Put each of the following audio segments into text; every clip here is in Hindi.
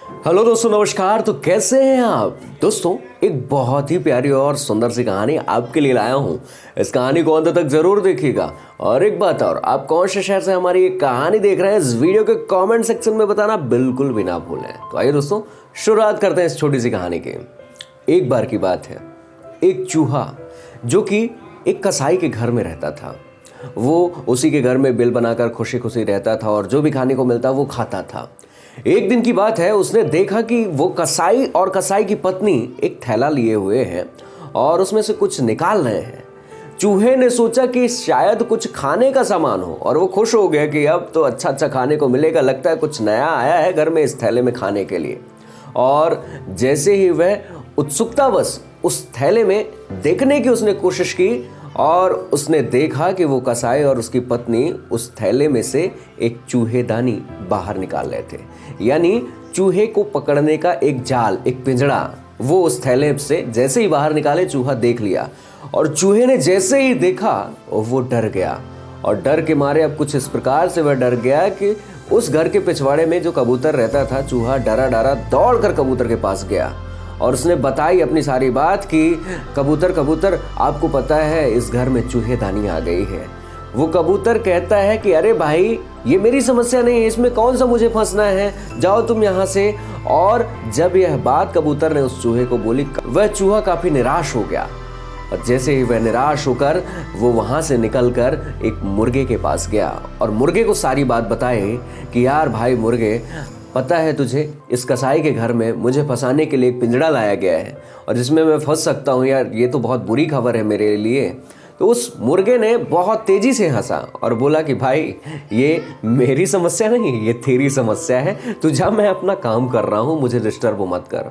हेलो दोस्तों, नमस्कार। तो कैसे हैं आप दोस्तों? एक बहुत ही प्यारी और सुंदर सी कहानी आपके लिए लाया हूं। इस कहानी को अंत तक जरूर देखिएगा। और एक बात और, आप कौन से शहर से हमारी ये कहानी देख रहे हैं, इस वीडियो के कमेंट सेक्शन में बताना बिल्कुल भी ना भूलें। तो आइए दोस्तों, शुरुआत करते हैं इस छोटी सी कहानी की। एक बार की बात है, एक चूहा जो कि एक कसाई के घर में रहता था। वो उसी के घर में बिल बनाकर खुशी खुशी रहता था और जो भी खाने को मिलता वो खाता था। एक दिन की बात है, उसने देखा कि वो कसाई और कसाई की पत्नी एक थैला लिए हुए हैं और उसमें से कुछ निकाल रहे हैं। चूहे ने सोचा कि शायद कुछ खाने का सामान हो और वो खुश हो गया कि अब तो अच्छा अच्छा खाने को मिलेगा, लगता है कुछ नया आया है घर में इस थैले में खाने के लिए। और जैसे ही वह उत्सुकतावश उस थैले में देखने की उसने कोशिश की और उसने देखा कि वो कसाई और उसकी पत्नी उस थैले में से एक चूहेदानी बाहर निकाल रहे थे। यानी चूहे को पकड़ने का एक जाल, एक पिंजड़ा वो उस थैले से जैसे ही बाहर निकाले, चूहा देख लिया। और चूहे ने जैसे ही देखा वो डर गया और डर के मारे अब कुछ इस प्रकार से वह डर गया कि उस घर के पिछवाड़े में जो कबूतर रहता था, चूहा डरा डरा दौड़ कर कबूतर के पास गया और उसने बताई अपनी सारी बात कि कबूतर कबूतर, आपको पता है इस घर में चूहेदानी आ गई है। वो कबूतर कहता है कि अरे भाई, ये मेरी समस्या नहीं है, इसमें कौन सा मुझे फंसना है, जाओ तुम यहाँ से। और जब यह बात कबूतर ने उस चूहे को बोली, वह चूहा काफी निराश हो गया। और जैसे ही वह निराश होकर वो वहां से निकलकर एक मुर्गे के पास गया और मुर्गे को सारी बात बताई कि यार भाई मुर्गे, पता है तुझे, इस कसाई के घर में मुझे फंसाने के लिए एक पिंजड़ा लाया गया है और जिसमें मैं फंस सकता हूँ यार, ये तो बहुत बुरी खबर है मेरे लिए। तो उस मुर्गे ने बहुत तेजी से हंसा और बोला कि भाई, ये मेरी समस्या नहीं, ये तेरी समस्या है, तू जा, मैं अपना काम कर रहा हूँ, मुझे डिस्टर्ब मत कर।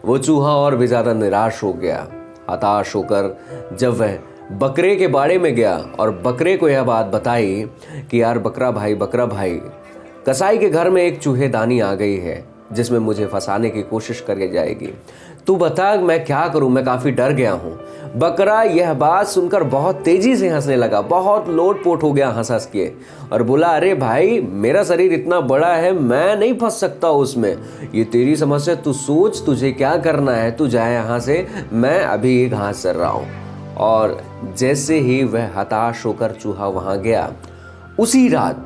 वो चूहा और भी ज़्यादा निराश हो गया, हताश होकर जब वह बकरे के बाड़े में गया और बकरे को यह बात बताई कि यार बकरा भाई, कसाई के घर में एक चूहेदानी आ गई है जिसमें मुझे फंसाने की कोशिश करी जाएगी। तू बता मैं क्या करूं, मैं काफी डर गया हूं। बकरा यह बात सुनकर बहुत तेजी से हंसने लगा, बहुत लोटपोट हो गया हंस हंस के और बोला, अरे भाई, मेरा शरीर इतना बड़ा है, मैं नहीं फंस सकता उसमें, ये तेरी समस्या, तू सोच तुझे क्या करना है, तू जाए यहाँ से, मैं अभी एक घास चर रहा हूँ। और जैसे ही वह हताश होकर चूहा वहां गया, उसी रात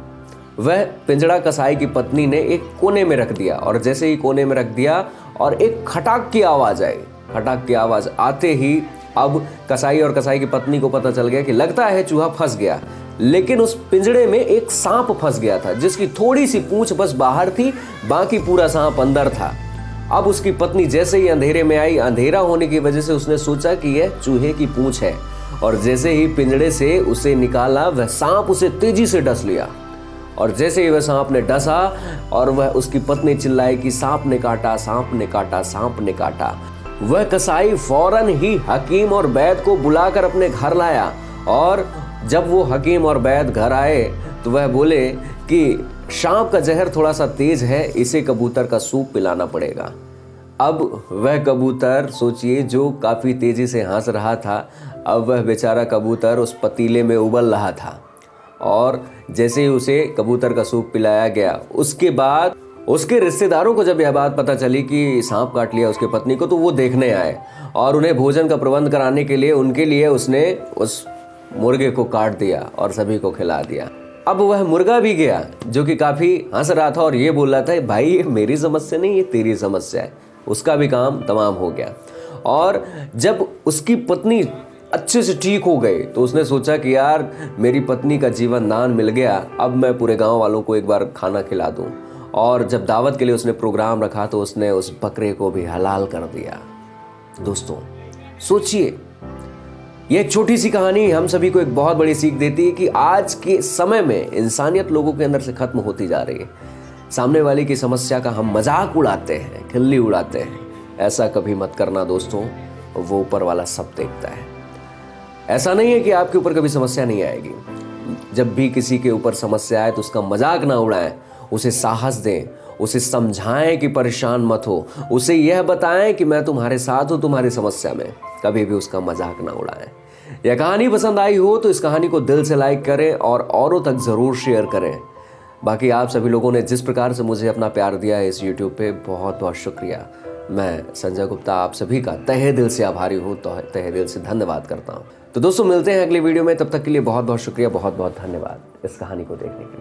वह पिंजड़ा कसाई की पत्नी ने एक कोने में रख दिया और जैसे ही कोने में रख दिया और एक खटाक की आवाज आई। खटाक की आवाज आते ही अब कसाई और कसाई की पत्नी को पता चल गया कि लगता है चूहा फंस गया। लेकिन उस पिंजड़े में एक सांप फंस गया था जिसकी थोड़ी सी पूंछ बस बाहर थी, बाकी पूरा सांप अंदर था। अब उसकी पत्नी जैसे ही अंधेरे में आई, अंधेरा होने की वजह से उसने सोचा कि यह चूहे की पूंछ है और जैसे ही पिंजड़े से उसे निकाला, वह सांप उसे तेजी से डस लिया। और जैसे ही वह सांप ने डसा और वह उसकी पत्नी चिल्लाई कि सांप ने काटा, सांप ने काटा, सांप ने काटा, वह कसाई फौरन ही हकीम और वैद्य को बुलाकर अपने घर लाया। और जब वो हकीम और वैद्य घर आए तो वह बोले कि सांप का जहर थोड़ा सा तेज है, इसे कबूतर का सूप पिलाना पड़ेगा। अब वह कबूतर, सोचिए, जो काफी तेजी से हंस रहा था, अब वह बेचारा कबूतर उस पतीले में उबल रहा था। और जैसे ही उसे कबूतर का सूप पिलाया गया, उसके बाद उसके रिश्तेदारों को जब यह बात पता चली कि सांप काट लिया उसकी पत्नी को, तो वो देखने आए और उन्हें भोजन का प्रबंध कराने के लिए उनके लिए उसने उस मुर्गे को काट दिया और सभी को खिला दिया। अब वह मुर्गा भी गया जो कि काफी हंस रहा था और ये बोल रहा था, भाई ये मेरी समस्या नहीं, ये तेरी समस्या है। उसका भी काम तमाम हो गया। और जब उसकी पत्नी अच्छे से ठीक हो गए तो उसने सोचा कि यार, मेरी पत्नी का जीवन दान मिल गया, अब मैं पूरे गांव वालों को एक बार खाना खिला दूं। और जब दावत के लिए उसने प्रोग्राम रखा तो उसने उस बकरे को भी हलाल कर दिया। दोस्तों सोचिए, ये एक छोटी सी कहानी हम सभी को एक बहुत बड़ी सीख देती है कि आज के समय में इंसानियत लोगों के अंदर से खत्म होती जा रही है। सामने वाले की समस्या का हम मजाक उड़ाते हैं, खिल्ली उड़ाते हैं। ऐसा कभी मत करना दोस्तों, वो ऊपर वाला सब देखता है। ऐसा नहीं है कि आपके ऊपर कभी समस्या नहीं आएगी। जब भी किसी के ऊपर समस्या आए तो उसका मजाक ना उड़ाएं, उसे साहस दें, उसे समझाएं कि परेशान मत हो, उसे यह बताएं कि मैं तुम्हारे साथ हूं तुम्हारी समस्या में। कभी भी उसका मजाक ना उड़ाएं। यह कहानी पसंद आई हो तो इस कहानी को दिल से लाइक करें और औरों तक जरूर शेयर करें। बाकी आप सभी लोगों ने जिस प्रकार से मुझे अपना प्यार दिया है इस यूट्यूब पे, बहुत बहुत शुक्रिया। मैं संजय गुप्ता आप सभी का तहे दिल से आभारी हूँ, तो तहे दिल से धन्यवाद करता हूँ। तो दोस्तों मिलते हैं अगली वीडियो में, तब तक के लिए बहुत बहुत शुक्रिया, बहुत बहुत धन्यवाद इस कहानी को देखने के लिए।